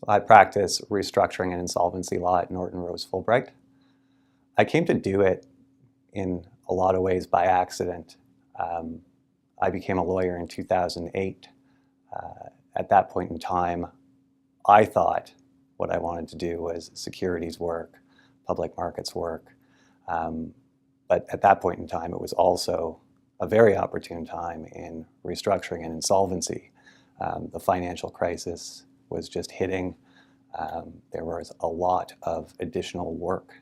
So I practice restructuring and insolvency law at Norton Fulbright. I came to do it in a lot of ways by accident. I became a lawyer in 2008. At that point in time, I thought what I wanted to do was securities work, public markets work. But at that point in time, it was also a very opportune time in restructuring and insolvency. The financial crisis was just hitting. There was a lot of additional work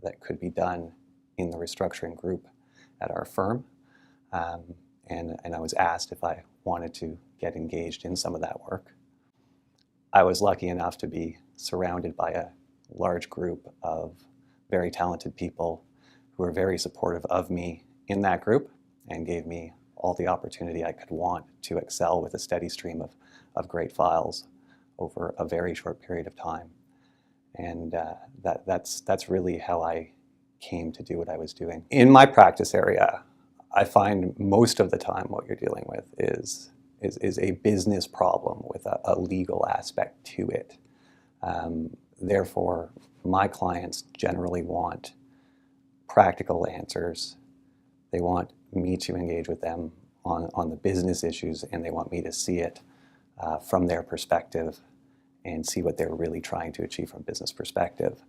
that could be done in the restructuring group at our firm. And I was asked if I wanted to get engaged in some of that work. I was lucky enough to be surrounded by a large group of very talented people who were very supportive of me in that group and gave me all the opportunity I could want to excel with a steady stream of great files over a very short period of time. And that's really how I came to do what I was doing. In my practice area, I find most of the time what you're dealing with is a business problem with a legal aspect to it. Therefore, my clients generally want practical answers. They want me to engage with them on the business issues, and they want me to see it from their perspective and see what they're really trying to achieve from a business perspective.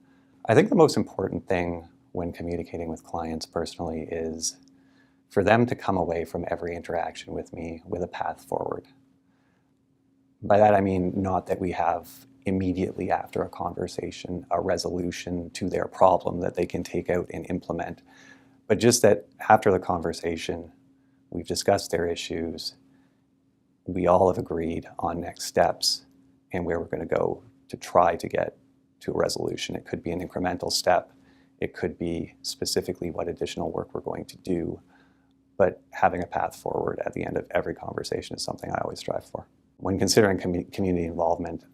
I think the most important thing when communicating with clients personally is for them to come away from every interaction with me with a path forward. By that I mean not that we have immediately after a conversation a resolution to their problem that they can take out and implement, but just that after the conversation, we've discussed their issues, we all have agreed on next steps and where we're going to go to try to get to a resolution. It could be an incremental step, it could be specifically what additional work we're going to do, but having a path forward at the end of every conversation is something I always strive for. When considering community involvement,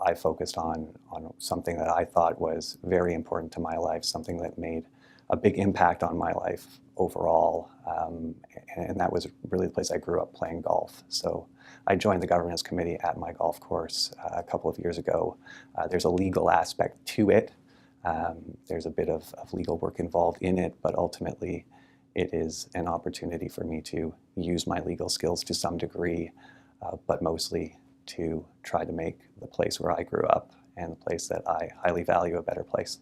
I focused on something that I thought was very important to my life, something that made a big impact on my life overall, and that was really the place I grew up playing golf. So I joined the governance committee at my golf course a couple of years ago. There's a legal aspect to it. There's a bit of legal work involved in it, but ultimately it is an opportunity for me to use my legal skills to some degree, but mostly to try to make the place where I grew up and the place that I highly value a better place.